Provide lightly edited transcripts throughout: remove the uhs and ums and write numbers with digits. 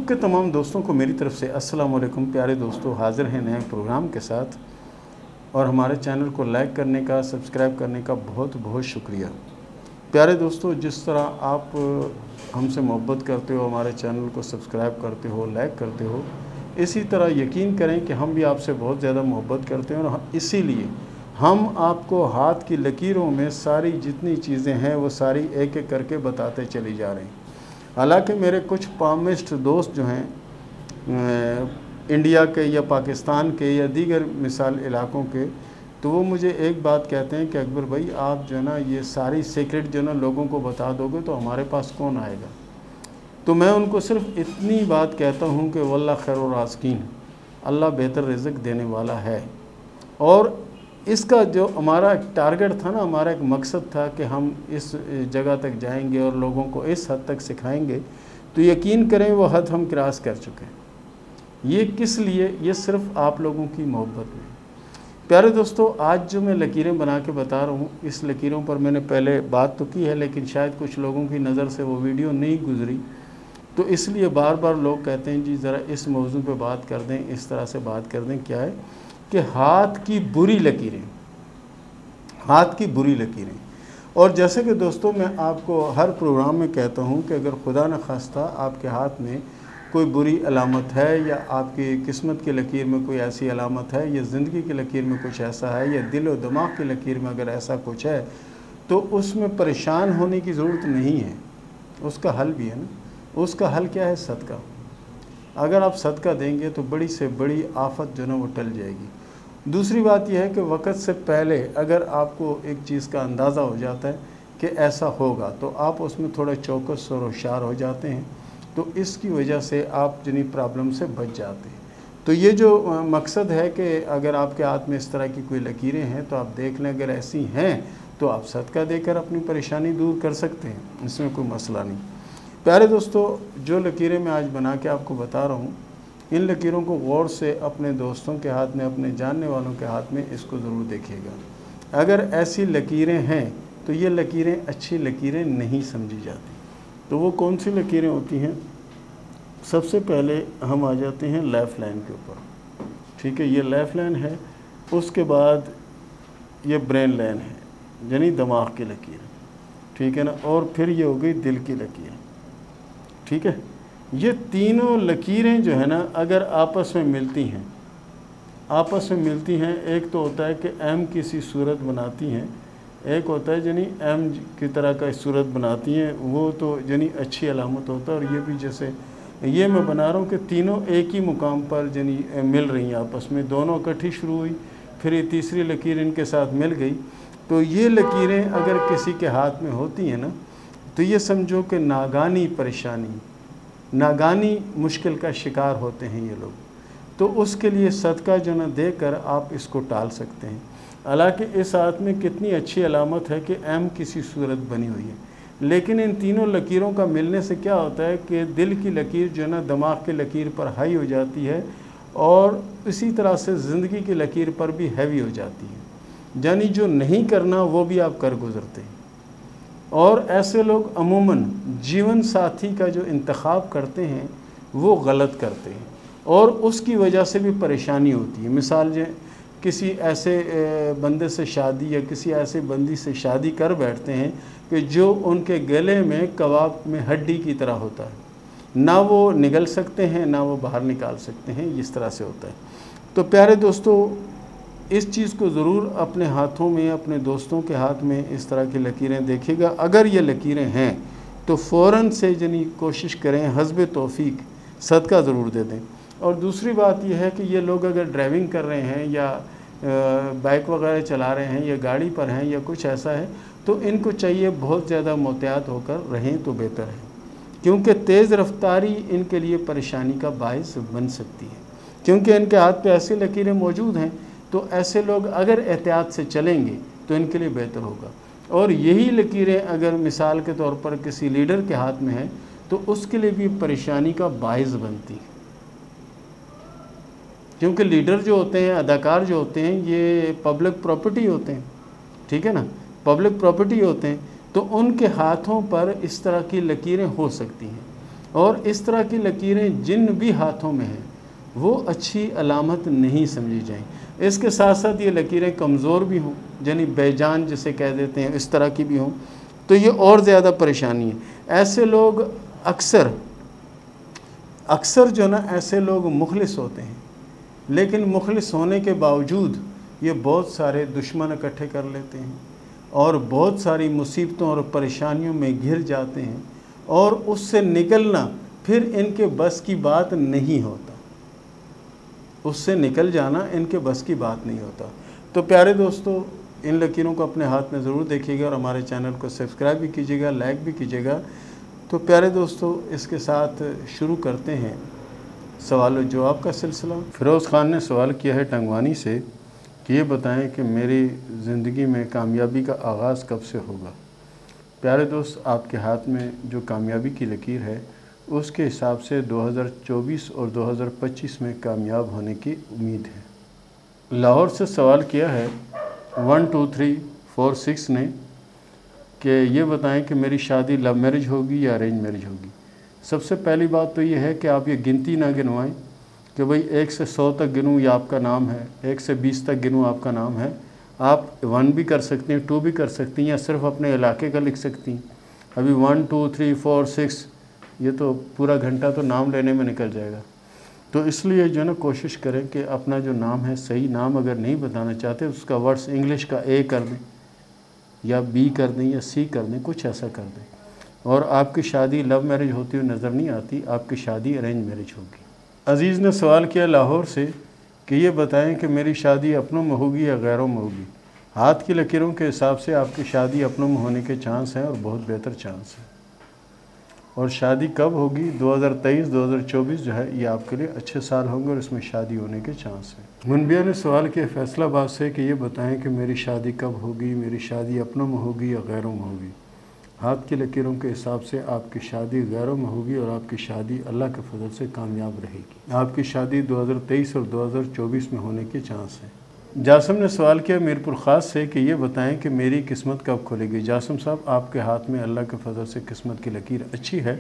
के तमाम दोस्तों को मेरी तरफ से अस्सलाम वालेकुम। प्यारे दोस्तों, हाज़िर हैं नए प्रोग्राम के साथ और हमारे चैनल को लाइक करने का, सब्सक्राइब करने का बहुत बहुत शुक्रिया। प्यारे दोस्तों, जिस तरह आप हमसे मोहब्बत करते हो, हमारे चैनल को सब्सक्राइब करते हो, लाइक करते हो, इसी तरह यकीन करें कि हम भी आपसे बहुत ज़्यादा मोहब्बत करते हैं और इसीलिए हम आपको हाथ की लकीरों में सारी जितनी चीज़ें हैं वो सारी एक एक करके बताते चली जा रहे हैं। हालांकि मेरे कुछ पामिस्ट दोस्त जो हैं इंडिया के या पाकिस्तान के या दीगर मिसाल इलाक़ों के, तो वो मुझे एक बात कहते हैं कि अकबर भाई, आप जो है ना ये सारी सीक्रेट जो है ना लोगों को बता दोगे तो हमारे पास कौन आएगा। तो मैं उनको सिर्फ इतनी बात कहता हूँ कि वल्लाह खैरुर राज़िकीन, अल्लाह बेहतर रिज़्क़ देने वाला है। और इसका जो हमारा टारगेट था ना, हमारा एक मकसद था कि हम इस जगह तक जाएंगे और लोगों को इस हद तक सिखाएंगे, तो यकीन करें वो हद हम क्रॉस कर चुके हैं। ये किस लिए? ये सिर्फ आप लोगों की मोहब्बत में। प्यारे दोस्तों, आज जो मैं लकीरें बना के बता रहा हूँ, इस लकीरों पर मैंने पहले बात तो की है, लेकिन शायद कुछ लोगों की नज़र से वो वीडियो नहीं गुजरी, तो इसलिए बार बार लोग कहते हैं जी ज़रा इस मौजू पे बात कर दें, इस तरह से बात कर दें। क्या है कि हाथ की बुरी लकीरें, हाथ की बुरी लकीरें। और जैसे कि दोस्तों मैं आपको हर प्रोग्राम में कहता हूं कि अगर खुदा न खास्ता आपके हाथ में कोई बुरी अलामत है, या आपकी किस्मत की लकीर में कोई ऐसी अलामत है, या ज़िंदगी की लकीर में कुछ ऐसा है, या दिल और दिमाग की लकीर में अगर ऐसा कुछ है, तो उसमें परेशान होने की ज़रूरत नहीं है। उसका हल भी है ना। उसका हल क्या है? सदका। अगर आप सदका देंगे तो बड़ी से बड़ी आफत जो ना वो टल जाएगी। दूसरी बात यह है कि वक़्त से पहले अगर आपको एक चीज़ का अंदाज़ा हो जाता है कि ऐसा होगा, तो आप उसमें थोड़ा चौकस और होशियार हो जाते हैं, तो इसकी वजह से आप जिन्हीं प्रॉब्लम से बच जाते हैं। तो ये जो मकसद है कि अगर आपके हाथ में इस तरह की कोई लकीरें हैं तो आप देख लें, अगर ऐसी हैं तो आप सदका देकर अपनी परेशानी दूर कर सकते हैं, इसमें कोई मसला नहीं। प्यारे दोस्तों, जो लकीरें मैं आज बना के आपको बता रहा हूँ, इन लकीरों को गौर से अपने दोस्तों के हाथ में, अपने जानने वालों के हाथ में इसको ज़रूर देखिएगा। अगर ऐसी लकीरें हैं तो ये लकीरें अच्छी लकीरें नहीं समझी जाती। तो वो कौन सी लकीरें होती हैं? सबसे पहले हम आ जाते हैं लाइफ लाइन के ऊपर। ठीक है, ये लाइफ लाइन है। उसके बाद ये ब्रेन लाइन है, यानी दिमाग की लकीर। ठीक है ना। और फिर ये हो गई दिल की लकीर। ठीक है, ये तीनों लकीरें जो है ना, अगर आपस में मिलती हैं, एक तो होता है कि एम की सी सूरत बनाती हैं, एक होता है यानी एम की तरह का सूरत बनाती हैं, वो तो यानी अच्छी अलामत होता है। और ये भी जैसे ये मैं बना रहा हूँ कि तीनों एक ही मुकाम पर यानी मिल रही हैं आपस में, दोनों इकट्ठी शुरू हुई, फिर ये तीसरी लकीर इनके साथ मिल गई। तो ये लकीरें अगर किसी के हाथ में होती हैं ना, तो ये समझो कि नागानी परेशानी, नागानी मुश्किल का शिकार होते हैं ये लोग। तो उसके लिए सदका जो न देकर आप इसको टाल सकते हैं। हालांकि इस हाथ में कितनी अच्छी अलामत है कि एम किसी सूरत बनी हुई है, लेकिन इन तीनों लकीरों का मिलने से क्या होता है कि दिल की लकीर जो है ना दिमाग की लकीर पर हाई हो जाती है, और इसी तरह से ज़िंदगी की लकीर पर भी हैवी हो जाती है, यानी जो नहीं करना वो भी आप कर गुज़रते हैं। और ऐसे लोग अमूमन जीवन साथी का जो इंतखाब करते हैं वो गलत करते हैं, और उसकी वजह से भी परेशानी होती है। मिसाल जो किसी ऐसे बंदे से शादी या किसी ऐसे बंदी से शादी कर बैठते हैं कि जो उनके गले में कबाब में हड्डी की तरह होता है, ना वो निगल सकते हैं ना वो बाहर निकाल सकते हैं, इस तरह से होता है। तो प्यारे दोस्तों, इस चीज़ को ज़रूर अपने हाथों में, अपने दोस्तों के हाथ में इस तरह की लकीरें देखिएगा। अगर ये लकीरें हैं तो फ़ौरन से जनी कोशिश करें, हस्ब तौफीक सदका ज़रूर दे दें। और दूसरी बात यह है कि ये लोग अगर ड्राइविंग कर रहे हैं या बाइक वगैरह चला रहे हैं या गाड़ी पर हैं या कुछ ऐसा है, तो इनको चाहिए बहुत ज़्यादा मोहतियात होकर रहें तो बेहतर है, क्योंकि तेज़ रफ्तारी इनके लिए परेशानी का बायस बन सकती है। क्योंकि इनके हाथ पे ऐसी लकीरें मौजूद हैं, तो ऐसे लोग अगर एहतियात से चलेंगे तो इनके लिए बेहतर होगा। और यही लकीरें अगर मिसाल के तौर पर किसी लीडर के हाथ में है तो उसके लिए भी परेशानी का बायस बनती है, क्योंकि लीडर जो होते हैं, अदाकार जो होते हैं, ये पब्लिक प्रॉपर्टी होते हैं। ठीक है ना, पब्लिक प्रॉपर्टी होते हैं, तो उनके हाथों पर इस तरह की लकीरें हो सकती हैं। और इस तरह की लकीरें जिन भी हाथों में हैं वो अच्छी अलामत नहीं समझी जाएं। इसके साथ साथ ये लकीरें कमज़ोर भी हों, यानी बेजान जिसे कह देते हैं, इस तरह की भी हों, तो ये और ज़्यादा परेशानी है। ऐसे लोग अक्सर जो ना ऐसे लोग मुखलिस होते हैं, लेकिन मुखलिस होने के बावजूद ये बहुत सारे दुश्मन इकट्ठे कर लेते हैं और बहुत सारी मुसीबतों और परेशानियों में घिर जाते हैं, और उससे निकलना फिर इनके बस की बात नहीं होता, उससे निकल जाना इनके बस की बात नहीं होता। तो प्यारे दोस्तों, इन लकीरों को अपने हाथ में ज़रूर देखिएगा और हमारे चैनल को सब्सक्राइब भी कीजिएगा, लाइक भी कीजिएगा। तो प्यारे दोस्तों, इसके साथ शुरू करते हैं सवाल और जवाब का सिलसिला। फ़िरोज़ ख़ान ने सवाल किया है टंगवानी से कि ये बताएं कि मेरी ज़िंदगी में कामयाबी का आगाज़ कब से होगा। प्यारे दोस्त, आपके हाथ में जो कामयाबी की लकीर है उसके हिसाब से 2024 और 2025 में कामयाब होने की उम्मीद है। लाहौर से सवाल किया है 12346 ने कि ये बताएं कि मेरी शादी लव मैरिज होगी या अरेंज मैरिज होगी। सबसे पहली बात तो ये है कि आप ये गिनती ना गिनवाएं कि भाई 1 से 100 तक गिनूँ या आपका नाम है, 1 से 20 तक गिनूँ आपका नाम है। आप 1 भी कर सकती हैं, 2 भी कर सकती हैं, या सिर्फ अपने इलाके का लिख सकती हैं। अभी 1 2 3 4 6 ये तो पूरा घंटा तो नाम लेने में निकल जाएगा। तो इसलिए जो है ना, कोशिश करें कि अपना जो नाम है, सही नाम अगर नहीं बताना चाहते उसका वर्ड्स इंग्लिश का ए कर दें या बी कर दें या सी कर दें, कुछ ऐसा कर दें। और आपकी शादी लव मैरिज होती हुई नज़र नहीं आती, आपकी शादी अरेंज मैरिज होगी। अज़ीज़ ने सवाल किया लाहौर से कि ये बताएं कि मेरी शादी अपनों में होगी या गैरों में होगी। हाथ की लकीरों के हिसाब से आपकी शादी अपनों में होने के चांस हैं और बहुत बेहतर चांस हैं। और शादी कब होगी? 2023-2024 जो है ये आपके लिए अच्छे साल होंगे और इसमें शादी होने के चांस हैं। मुनबिया ने सवाल किया फैसलाबाद से कि ये बताएं कि मेरी शादी कब होगी, मेरी शादी अपनों में होगी या गैरों में होगी। हाथ की लकीरों के हिसाब से आपकी शादी गैरों में होगी और आपकी शादी अल्लाह के फजल से कामयाब रहेगी। आपकी शादी 2023 और 2024 में होने के चांस हैं। जासम ने सवाल किया मीरपुर ख़ास से कि ये बताएं कि मेरी किस्मत कब खुलेगी। जासम साहब, आपके हाथ में अल्लाह के फजल से किस्मत की लकीर अच्छी है,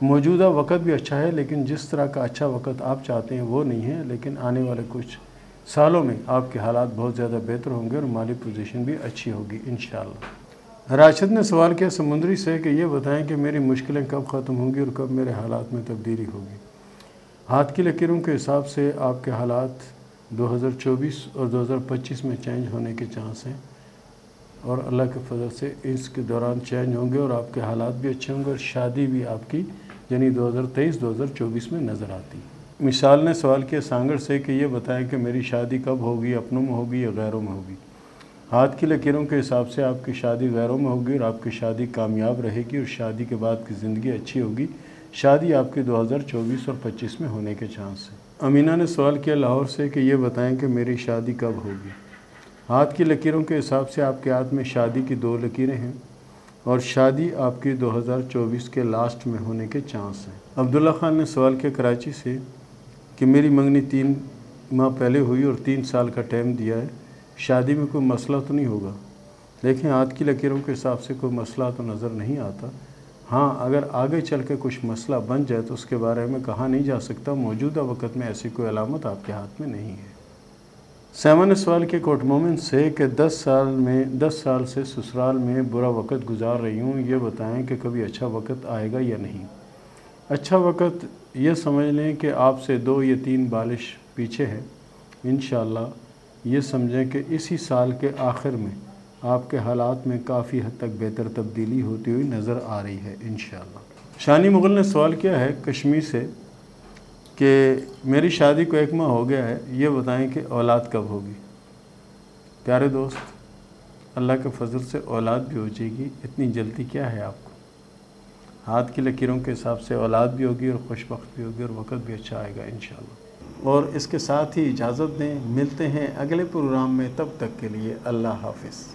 मौजूदा वक़्त भी अच्छा है, लेकिन जिस तरह का अच्छा वक़्त आप चाहते हैं वो नहीं है। लेकिन आने वाले कुछ सालों में आपके हालात बहुत ज़्यादा बेहतर होंगे और माली पोजीशन भी अच्छी होगी इंशाअल्लाह। राशिद ने सवाल किया समुंदरी से कि ये बताएं कि मेरी मुश्किलें कब ख़त्म होंगी और कब मेरे हालात में तब्दीली होगी। हाथ की लकीरों के हिसाब से आपके हालात 2024 और 2025 में चेंज होने के चांस हैं और अल्लाह के फजल से इसके दौरान चेंज होंगे और आपके हालात भी अच्छे होंगे और शादी भी आपकी यानी 2023-2024 में नज़र आती है। मिसाल ने सवाल किया सांगड़ से कि ये बताएं कि मेरी शादी कब होगी, अपनों में होगी या गैरों में होगी। हाथ की लकीरों के हिसाब से आपकी शादी गैरों में होगी और आपकी शादी कामयाब रहेगी और शादी के बाद की ज़िंदगी अच्छी होगी। शादी आपकी 2024 और 25 में होने के चांस हैं। अमीना ने सवाल किया लाहौर से कि ये बताएं कि मेरी शादी कब होगी। हाथ की लकीरों के हिसाब से आपके हाथ में शादी की 2 लकीरें हैं और शादी आपकी 2024 के लास्ट में होने के चांस हैं। अब्दुल्ला ख़ान ने सवाल किया कराची से कि मेरी मंगनी 3 माह पहले हुई और 3 साल का टाइम दिया है, शादी में कोई मसला तो नहीं होगा। देखें, हाथ की लकीरों के हिसाब से कोई मसला तो नज़र नहीं आता। हाँ, अगर आगे चल के कुछ मसला बन जाए तो उसके बारे में कहा नहीं जा सकता। मौजूदा वक़्त में ऐसी कोई अलामत आपके हाथ में नहीं है। सैमा ने सवाल किया कोट मोमिन से कि 10 साल से ससुराल में बुरा वक़्त गुजार रही हूँ, ये बताएं कि कभी अच्छा वक़्त आएगा या नहीं। अच्छा वक़्त ये समझ लें कि आपसे 2 या 3 बारिश पीछे है। इंशाअल्लाह ये समझें कि इसी साल के आखिर में आपके हालात में काफ़ी हद तक बेहतर तब्दीली होती हुई नज़र आ रही है इंशाअल्लाह। शानी मुग़ल ने सवाल किया है कश्मीर से कि मेरी शादी को 1 माह हो गया है, ये बताएं कि औलाद कब होगी। प्यारे दोस्त, अल्लाह के फजल से औलाद भी हो जाएगी, इतनी जल्दी क्या है आपको। हाथ की लकीरों के हिसाब से औलाद भी होगी और खुशबख्त भी होगी और वक़्त भी अच्छा आएगा इंशाअल्लाह। और इसके साथ ही इजाज़त दें, मिलते हैं अगले प्रोग्राम में, तब तक के लिए अल्लाह हाफ़िज़।